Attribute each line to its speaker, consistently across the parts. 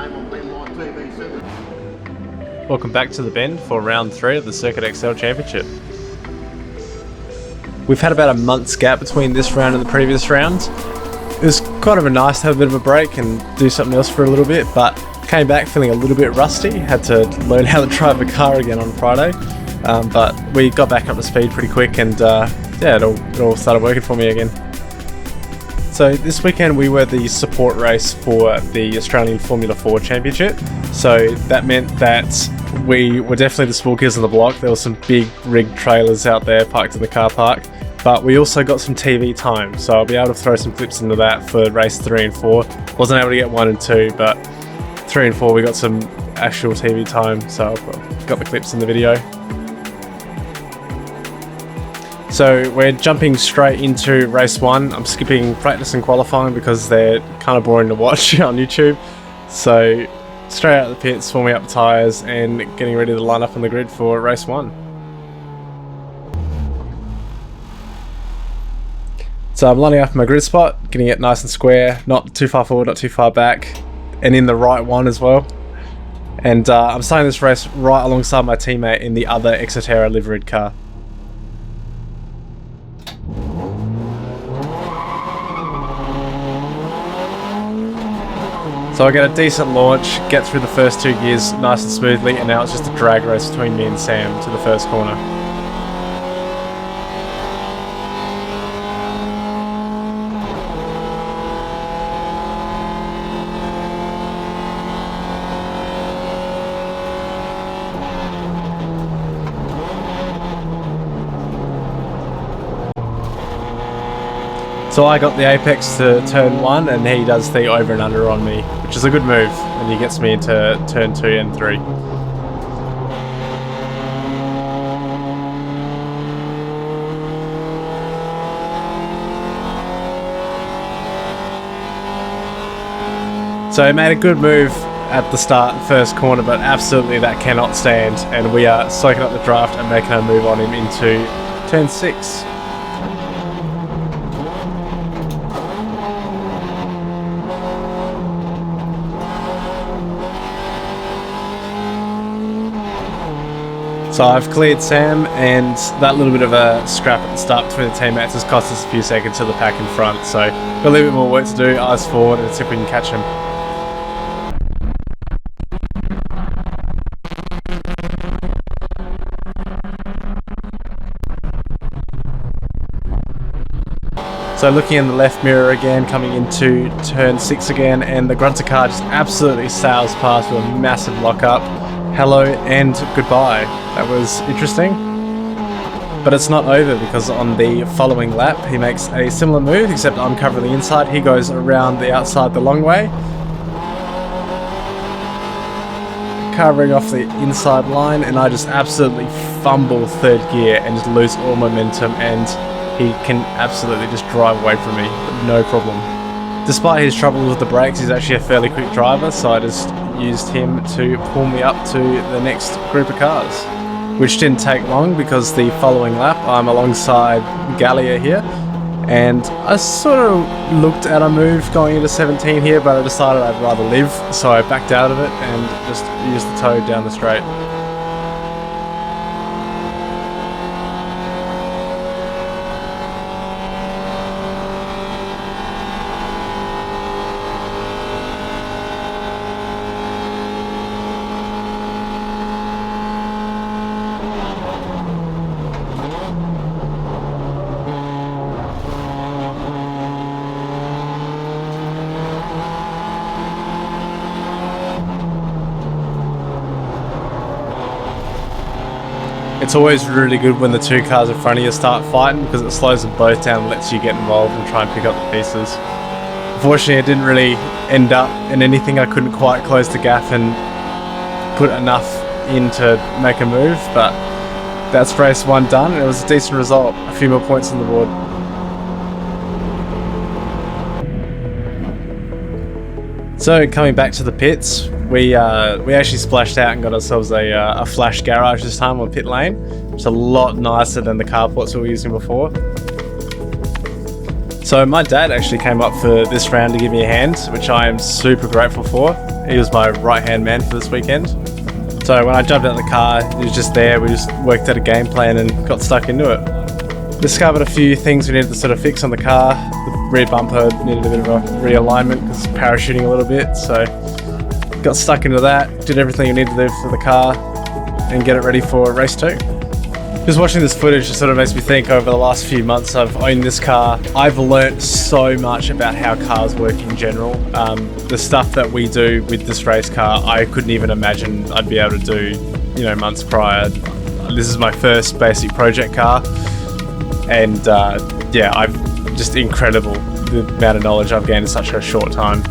Speaker 1: name on Blendline TV.
Speaker 2: Welcome back to the Bend for round 3 of the Circuit XL Championship. We've had about a month's gap between this round and the previous round. It was kind of nice to have a bit of a break and do something else for a little bit, but came back feeling a little bit rusty. Had to learn how to drive a car again on Friday, but we got back up to speed pretty quick, and yeah, it all started working for me again. So this weekend we were the support race for the Australian Formula 4 Championship. So that meant that we were definitely the small kids on the block. There were some big rigged trailers out there parked in the car park. But we also got some TV time, so I'll be able to throw some clips into that for race 3 and 4. Wasn't able to get 1 and 2, but 3 and 4 we got some actual TV time, so I've got the clips in the video. So we're jumping straight into race 1. I'm skipping practice and qualifying because they're kind of boring to watch on YouTube. So straight out of the pits, warming up the tyres and getting ready to line up on the grid for race 1. So I'm lining up in my grid spot, getting it nice and square, not too far forward, not too far back, and in the right one as well. And I'm starting this race right alongside my teammate in the other Terra liveried car. So I get a decent launch, get through the first 2 gears nice and smoothly, and now it's just a drag race between me and Sam to the first corner. So I got the apex to turn 1 and he does the over and under on me, which is a good move, and he gets me into turn 2 and 3. So I made a good move at the start, first corner, but absolutely that cannot stand, and we are soaking up the draft and making a move on him into turn 6. So I've cleared Sam, and that little bit of a scrap at the start between the teammates has cost us a few seconds to the pack in front. So got a little bit more work to do, eyes forward, and see if we can catch him. So looking in the left mirror again, coming into turn 6 again, and the Grunter car just absolutely sails past with a massive lockup. Hello and goodbye. That was interesting. But it's not over, because on the following lap he makes a similar move, except I'm covering the inside. He goes around the outside the long way, covering off the inside line, and I just absolutely fumble 3rd gear and just lose all momentum, and he can absolutely just drive away from me, no problem. Despite his troubles with the brakes, he's actually a fairly quick driver, so I just used him to pull me up to the next group of cars, which didn't take long, because the following lap I'm alongside Gallia here, and I sort of looked at a move going into 17 here, but I decided I'd rather live, so I backed out of it and just used the toe down the straight. It's always really good when the 2 cars in front of you start fighting, because it slows them both down and lets you get involved and try and pick up the pieces. Unfortunately, it didn't really end up in anything. I couldn't quite close the gap and put enough in to make a move, but that's race 1 done, and it was a decent result. A few more points on the board. So coming back to the pits, we actually splashed out and got ourselves a flash garage this time on pit lane. It's a lot nicer than the carports we were using before. So my dad actually came up for this round to give me a hand, which I am super grateful for. He was my right-hand man for this weekend. So when I jumped out of the car, he was just there, we just worked out a game plan and got stuck into it. Discovered a few things we needed to sort of fix on the car. The rear bumper needed a bit of a realignment because it's parachuting a little bit, so got stuck into that, did everything we needed to do for the car and get it ready for race 2. Just watching this footage just sort of makes me think over the last few months I've owned this car, I've learnt so much about how cars work in general. The stuff that we do with this race car, I couldn't even imagine I'd be able to do, months prior. This is my first basic project car, and I've just incredible the amount of knowledge I've gained in such a short time.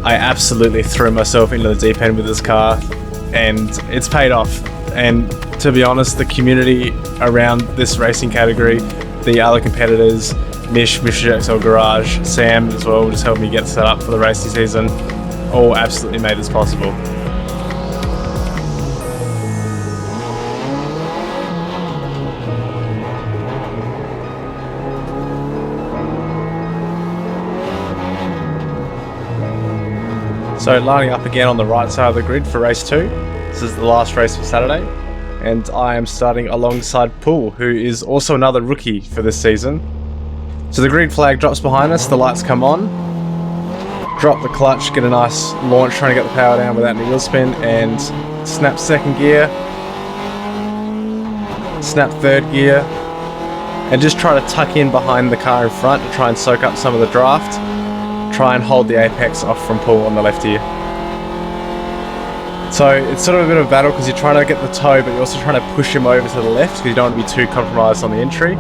Speaker 2: I absolutely threw myself into the deep end with this car, and it's paid off. And to be honest, the community around this racing category, the other competitors, Mr. XL Garage, Sam as well, just helped me get set up for the racing season, all absolutely made this possible. So lining up again on the right side of the grid for race 2. This is the last race for Saturday, and I am starting alongside Pool, who is also another rookie for this season. So the green flag drops behind us, the lights come on, drop the clutch, get a nice launch trying to get the power down without any wheel spin, and snap second gear, snap third gear, and just try to tuck in behind the car in front to try and soak up some of the draft, try and hold the apex off from Pool on the left here. So it's sort of a bit of a battle because you're trying to get the toe, but you're also trying to push him over to the left because you don't want to be too compromised on the entry.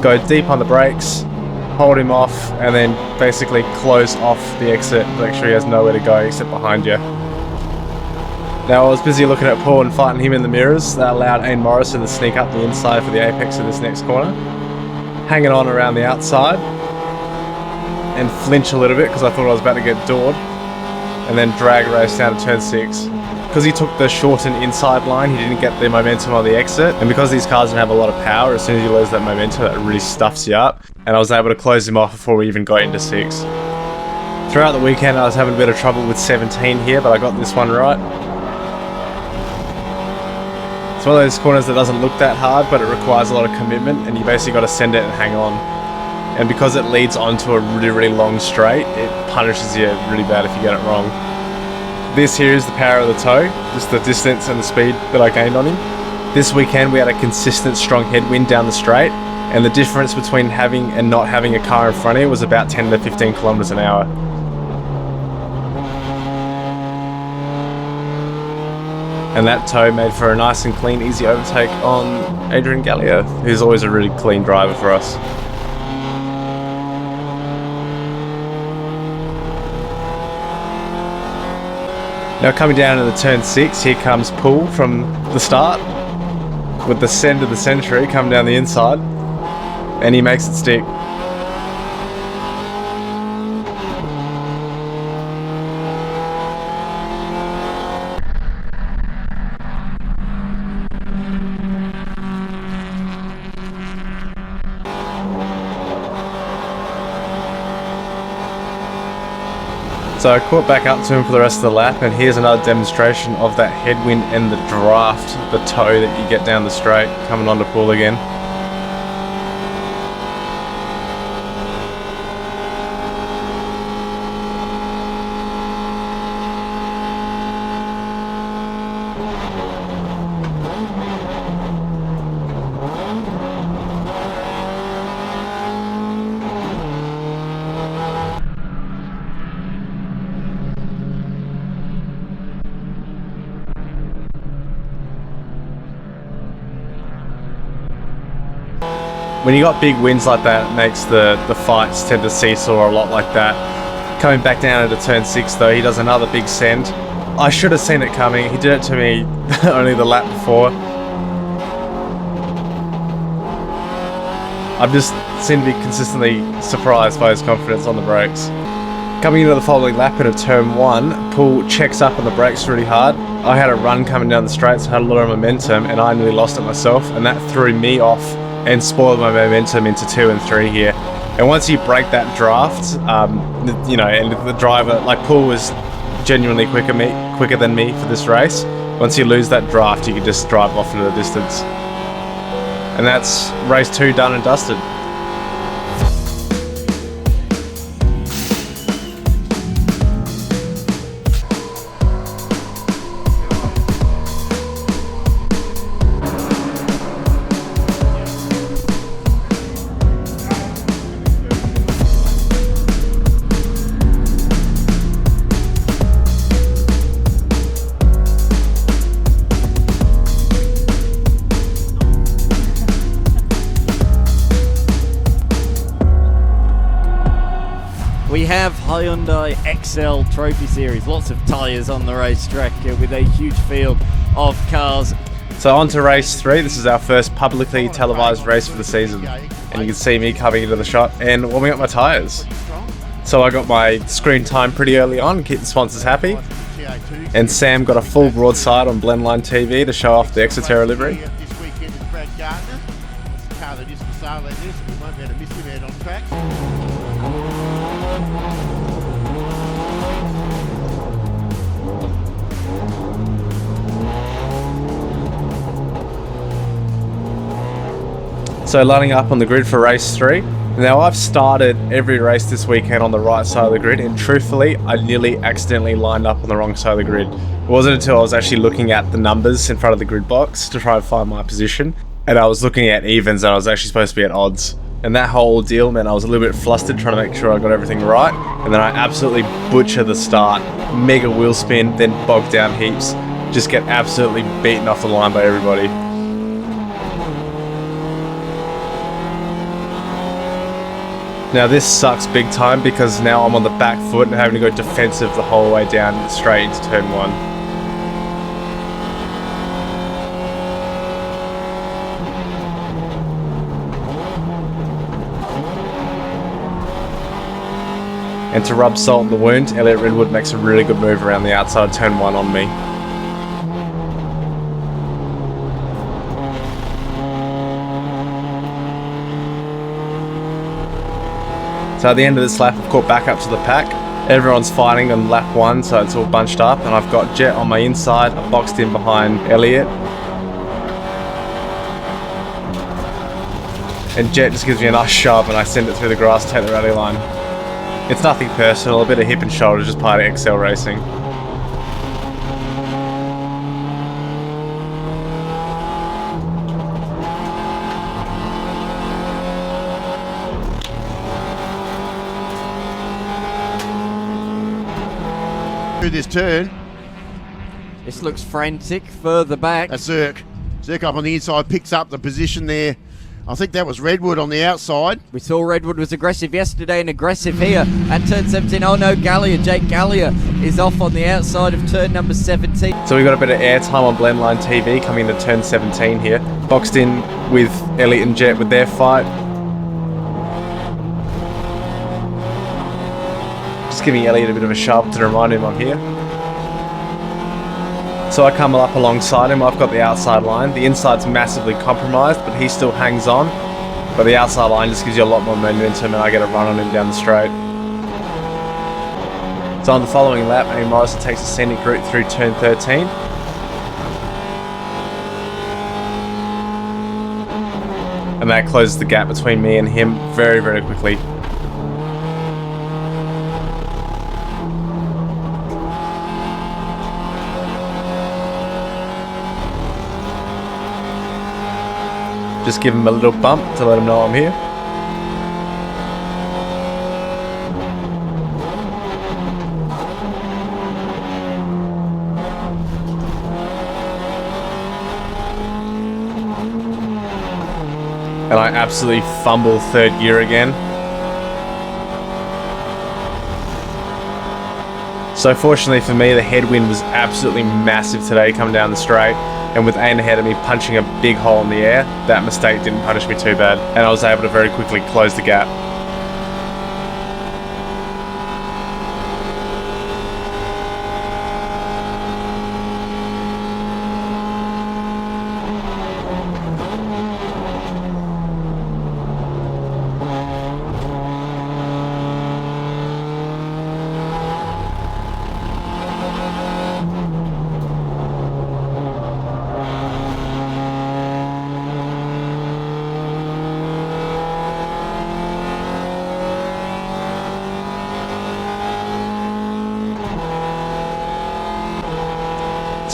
Speaker 2: Go deep on the brakes, hold him off, and then basically close off the exit, make sure he has nowhere to go except behind you. Now I was busy looking at Paul and fighting him in the mirrors. That allowed Ian Morrison to sneak up the inside for the apex of this next corner. Hanging on around the outside and flinch a little bit because I thought I was about to get doored, and then drag race down to turn 6. Because he took the shortened inside line, he didn't get the momentum on the exit, and because these cars don't have a lot of power, as soon as you lose that momentum, it really stuffs you up, and I was able to close him off before we even got into 6. Throughout the weekend I was having a bit of trouble with 17 here, but I got this one right. It's one of those corners that doesn't look that hard, but it requires a lot of commitment, and you basically got to send it and hang on. And because it leads onto a really, really long straight, it punishes you really bad if you get it wrong. This here is the power of the toe, just the distance and the speed that I gained on him. This weekend we had a consistent strong headwind down the straight, and the difference between having and not having a car in front of you was about 10 to 15 kilometers an hour. And that toe made for a nice and clean, easy overtake on Adrian Gallia, who's always a really clean driver for us. Now coming down into the turn 6, here comes Pool from the start with the send of the century coming down the inside, and he makes it stick. So I caught back up to him for the rest of the lap, and here's another demonstration of that headwind and the draft, the toe that you get down the straight, coming onto Pool again. When you got big winds like that, it makes the fights tend to seesaw a lot like that. Coming back down into turn 6 though, he does another big send. I should have seen it coming, he did it to me only the lap before. I've just seemed to be consistently surprised by his confidence on the brakes. Coming into the following lap into turn 1, Pool checks up on the brakes really hard. I had a run coming down the straight, so I had a lot of momentum, and I nearly lost it myself, and that threw me off and spoiled my momentum into 2 and 3 here. And once you break that draft, you know, and the driver, like Paul was genuinely quicker than me for this race. Once you lose that draft, you can just drive off into the distance. And that's race 2 done and dusted.
Speaker 1: We have Hyundai XL Trophy Series, lots of tyres on the racetrack with a huge field of cars.
Speaker 2: So on to race 3. This is our first publicly televised race for the season. And you can see me coming into the shot and warming up my tyres. So I got my screen time pretty early on, keep the sponsors happy. And Sam got a full broadside on Blendline TV to show off the Terra livery. So lining up on the grid for race 3. Now I've started every race this weekend on the right side of the grid, and truthfully I nearly accidentally lined up on the wrong side of the grid. It wasn't until I was actually looking at the numbers in front of the grid box to try and find my position, and I was looking at evens and I was actually supposed to be at odds. And that whole deal meant I was a little bit flustered trying to make sure I got everything right, and then I absolutely butchered the start, mega wheel spin, then bogged down heaps, just get absolutely beaten off the line by everybody. Now this sucks big time because now I'm on the back foot and having to go defensive the whole way down straight into turn 1. And to rub salt in the wound, Elliot Redwood makes a really good move around the outside of turn 1 on me. So at the end of this lap, I've caught back up to the pack. Everyone's fighting on lap 1, so it's all bunched up, and I've got Jet on my inside. I'm boxed in behind Elliot. And Jet just gives me a nice shove and I send it through the grass to take the rally line. It's nothing personal, a bit of hip and shoulder, just part of XL racing.
Speaker 3: Through this turn.
Speaker 1: This looks frantic, further back.
Speaker 3: A Zerk up on the inside, picks up the position there. I think that was Redwood on the outside.
Speaker 1: We saw Redwood was aggressive yesterday and aggressive here at turn 17. Oh no, Jake Gallia is off on the outside of turn number 17.
Speaker 2: So we got a bit of airtime on Blendline TV coming into turn 17 here. Boxed in with Elliot and Jet with their fight. Just giving Elliot a bit of a shove to remind him I'm here. So I come up alongside him. I've got the outside line. The inside's massively compromised, but he still hangs on. But the outside line just gives you a lot more momentum, and I get a run on him down the straight. So on the following lap, Amy Morrison takes a scenic route through turn 13. And that closes the gap between me and him very, very quickly. Just give him a little bump to let him know I'm here. And I absolutely fumble third gear again. So fortunately for me, the headwind was absolutely massive today coming down the straight. And with Ain ahead of me punching a big hole in the air, that mistake didn't punish me too bad, and I was able to very quickly close the gap.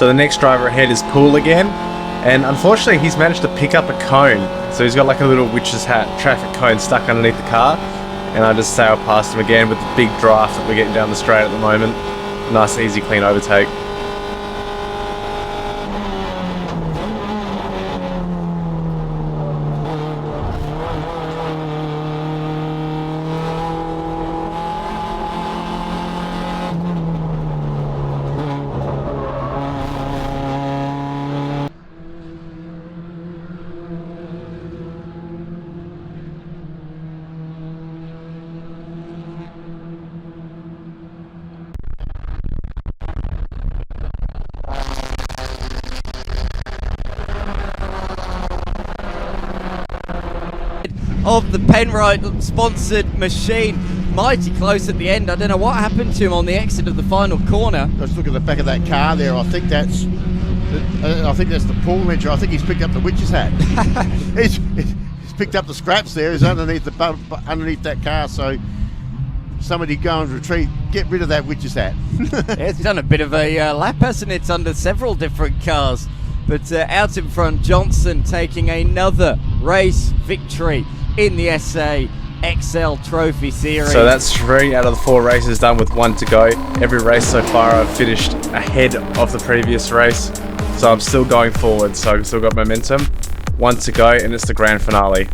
Speaker 2: So the next driver ahead is Pool again, and unfortunately he's managed to pick up a cone. So he's got like a little witch's hat traffic cone stuck underneath the car, and I just sailed past him again with the big draft that we're getting down the straight at the moment. Nice, easy, clean overtake.
Speaker 1: Of the Penrite sponsored machine, mighty close at the end. I don't know what happened to him on the exit of the final corner.
Speaker 3: Let's look at the back of that car there. I think that's the Paul Venture. I think he's picked up the witch's hat. he's picked up the scraps there. He's underneath that car. So somebody go and get rid of that witch's hat.
Speaker 1: Yeah, it's done a bit of a lap, hasn't it, under several different cars. But out in front, Johnson taking another race victory in the SA XL Trophy Series.
Speaker 2: So that's 3 out of the 4 races done with 1 to go. Every race so far I've finished ahead of the previous race. So I'm still going forward, so I've still got momentum. 1 to go, and it's the grand finale.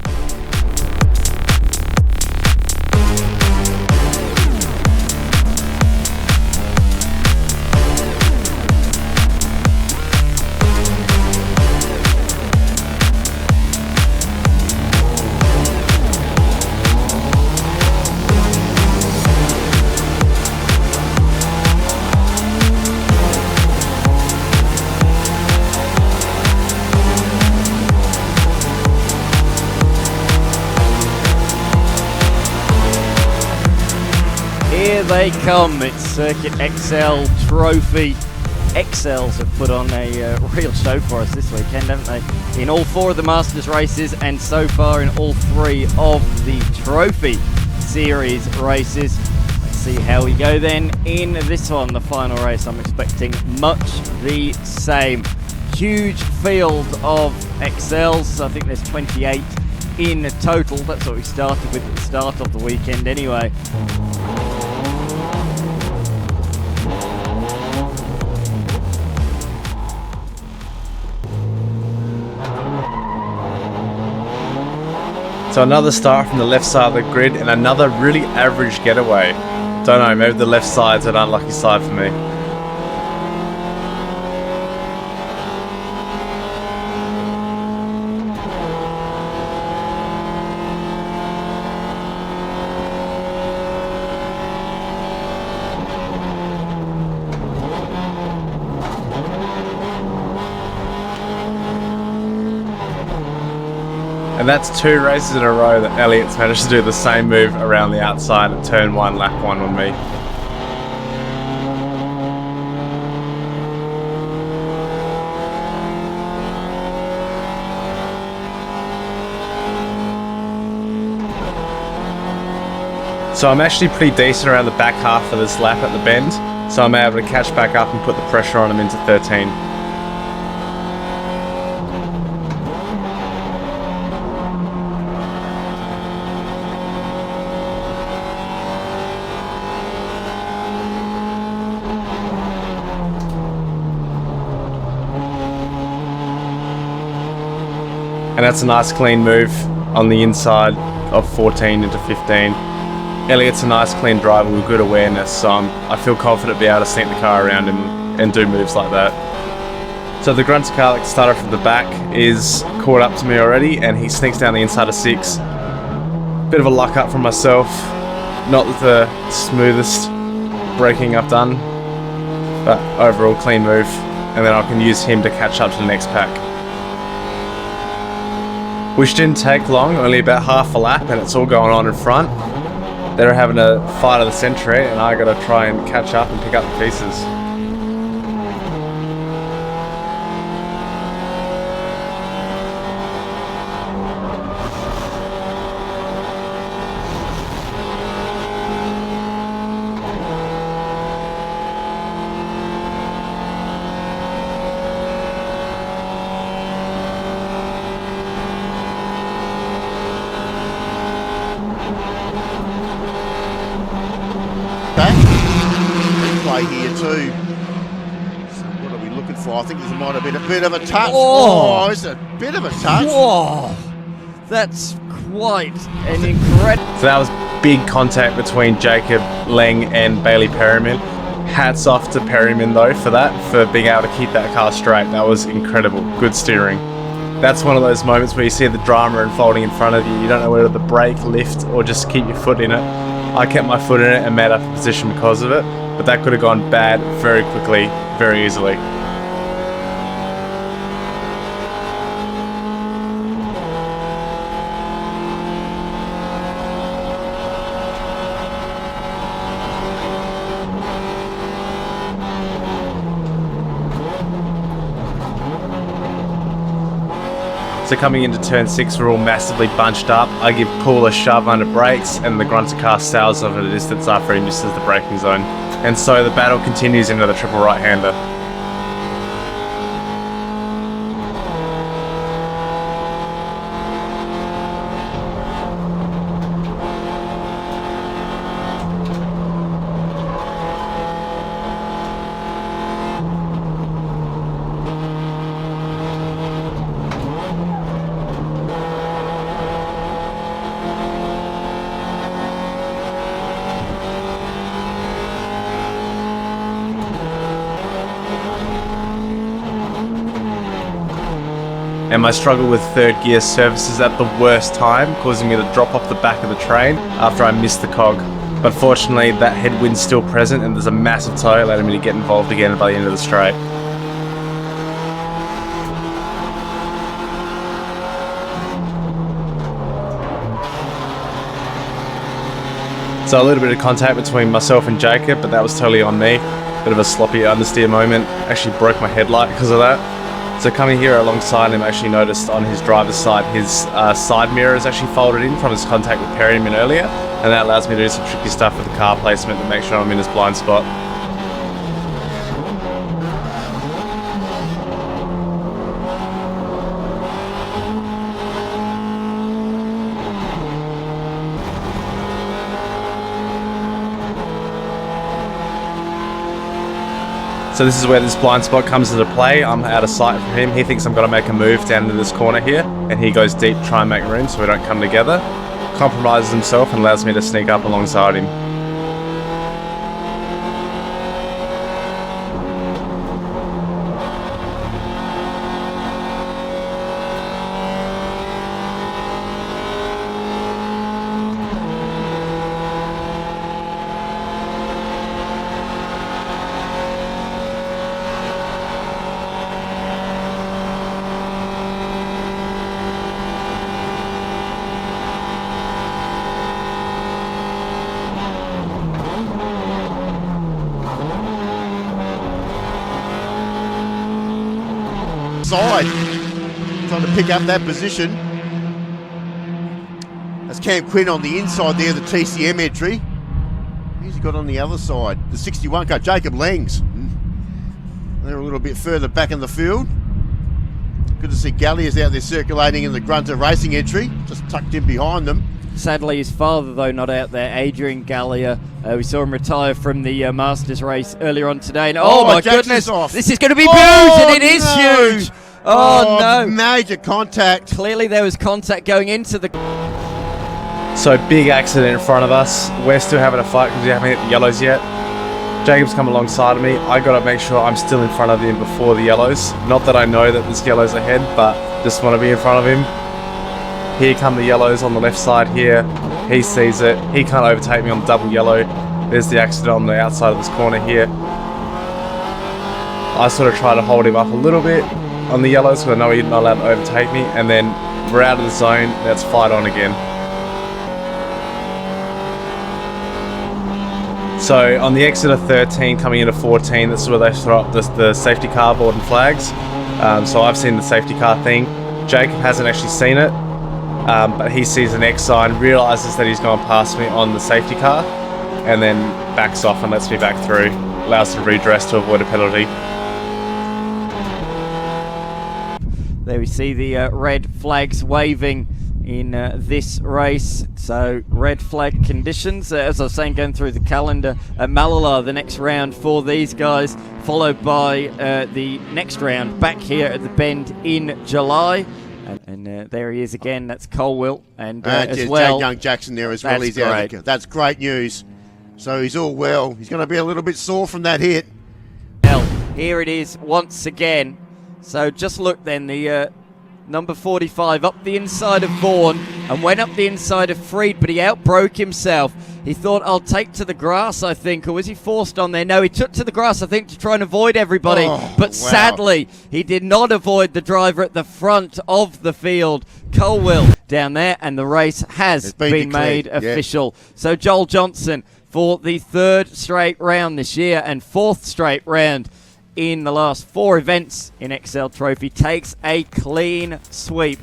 Speaker 1: Here they come. It's Circuit XL Trophy. XLs have put on a real show for us this weekend, haven't they? In all 4 of the Masters races, and so far in all 3 of the Trophy Series races. Let's see how we go then in this one, the final race. I'm expecting much the same. Huge field of XLs. I think there's 28 in total. That's what we started with at the start of the weekend anyway.
Speaker 2: So another start from the left side of the grid, and another really average getaway. Don't know, maybe the left side's an unlucky side for me. And that's 2 races in a row that Elliot's managed to do the same move around the outside at turn 1, lap 1 on me. So I'm actually pretty decent around the back half of this lap at the bend, so I'm able to catch back up and put the pressure on him into 13. And that's a nice clean move on the inside of 14 into 15. Elliot's a nice clean driver with good awareness, so I feel confident be able to sneak the car around him and do moves like that. So the grunter car that started from the back is caught up to me already, and he sneaks down the inside of 6. Bit of a luck up from myself. Not the smoothest braking I've done, but overall clean move, and then I can use him to catch up to the next pack. Which didn't take long, only about half a lap, and it's all going on in front. They're having a fight of the century, and I gotta try and catch up and pick up the pieces.
Speaker 3: too. So what are we looking for? I think this might have been a bit of a touch.
Speaker 1: Oh.
Speaker 3: Oh, it's a bit of a touch.
Speaker 1: Whoa, that's quite an incredible.
Speaker 2: So that was big contact between Jacob Leng and Bailey Perryman. Hats off to Perryman though for that, for being able to keep that car straight. That was incredible. Good steering. That's one of those moments where you see the drama unfolding in front of you. You don't know whether to brake, lift, or just keep your foot in it. I kept my foot in it and made up a position because of it, but that could have gone bad very quickly, very easily. So coming into turn 6, we're all massively bunched up. I give Paul a shove under brakes and the grunter car sails off at a distance after he misses the braking zone. And so the battle continues into the triple right-hander. And my struggle with third gear surfaces at the worst time, causing me to drop off the back of the train after I missed the cog. But fortunately, that headwind's still present and there's a massive tow allowing me to get involved again by the end of the straight. So a little bit of contact between myself and Jacob, but that was totally on me. Bit of a sloppy understeer moment. Actually broke my headlight because of that. So coming here alongside him, I actually noticed on his driver's side, his side mirror is actually folded in from his contact with Perryman earlier, and that allows me to do some tricky stuff with the car placement to make sure I'm in his blind spot. So this is where this blind spot comes into play. I'm out of sight from him. He thinks I'm going to make a move down into this corner here, and he goes deep to try and make room so we don't come together. Compromises himself and allows me to sneak up alongside him.
Speaker 3: Side, trying to pick up that position. That's Cam Quinn on the inside there, the TCM entry. Who's he got on the other side? The 61 car, Jacob Lengs. They're a little bit further back in the field. Good to see Gallia's out there circulating in the Grunter Racing entry, just tucked in behind them.
Speaker 1: Sadly, his father, though, not out there. Adrian Gallia. We saw him retire from the Masters race earlier on today. And oh my goodness,
Speaker 3: off.
Speaker 1: This is going to be huge, and it is huge. Oh no.
Speaker 3: Major contact.
Speaker 1: Clearly there was contact going into the...
Speaker 2: So big accident in front of us. We're still having a fight because we haven't hit the yellows yet. Jacob's come alongside of me. I got to make sure I'm still in front of him before the yellows. Not that I know that there's yellows ahead, but just want to be in front of him. Here come the yellows on the left side here. He sees it. He can't overtake me on the double yellow. There's the accident on the outside of this corner here. I sort of try to hold him up a little bit on the yellows because I know he's not allowed to overtake me. And then we're out of the zone. Let's fight on again. So on the exit of 13 coming into 14, this is where they throw up the safety car board and flags. So I've seen the safety car thing. Jacob hasn't actually seen it. But he sees an X sign, realises that he's gone past me on the safety car, and then backs off and lets me back through. Allows to redress to avoid a penalty.
Speaker 1: There we see the red flags waving in this race. So red flag conditions, as I was saying, going through the calendar at Mallala, the next round for these guys, followed by the next round back here at the Bend in July. And there he is again. That's Colwell, and as well,
Speaker 3: young Jackson there as well.
Speaker 1: That's
Speaker 3: He's out. That's great news. So he's all well. He's going to be a little bit sore from that hit.
Speaker 1: Well, here it is once again. So just look then, the number 45 up the inside of Vaughan and went up the inside of Freed, but he outbroke himself. He thought, I'll take to the grass, I think, or was he forced on there? No, he took to the grass, I think, to try and avoid everybody. But sadly, he did not avoid the driver at the front of the field, Colwell, down there, and the race has been made official. So Joel Johnson, for the 3rd straight round this year and 4th straight round in the last 4 events in XL Trophy, takes a clean sweep.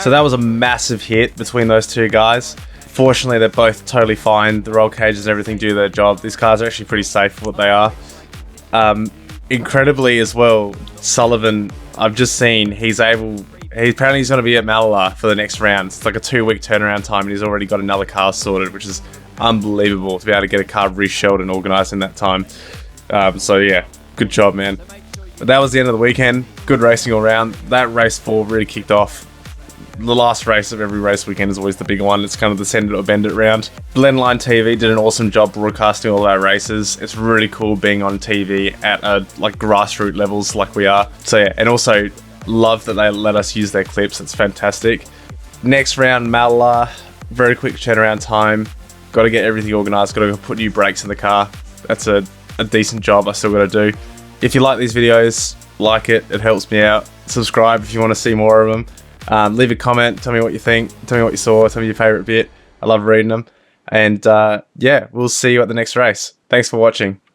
Speaker 2: So that was a massive hit between those two guys. Fortunately, they're both totally fine. The roll cages and everything do their job. These cars are actually pretty safe for what they are. Incredibly as well, Sullivan, I've just seen, apparently he's going to be at Mallala for the next round. It's like a 2-week turnaround time, and he's already got another car sorted, which is unbelievable to be able to get a car reshelled and organised in that time. So yeah, good job, man. But that was the end of the weekend. Good racing all round. That race 4 really kicked off. The last race of every race weekend is always the big one. It's kind of the send it or bend it round. Blendline TV did an awesome job broadcasting all of our races. It's really cool being on TV at like grassroots levels like we are. So yeah, and also love that they let us use their clips. It's fantastic. Next round, Mallala, very quick turnaround time. Got to get everything organised. Got to put new brakes in the car. That's a decent job I still got to do. If you like these videos, like it. It helps me out. Subscribe if you want to see more of them. Leave a comment, tell me what you think, tell me what you saw, tell me your favourite bit. I love reading them. And yeah, we'll see you at the next race. Thanks for watching.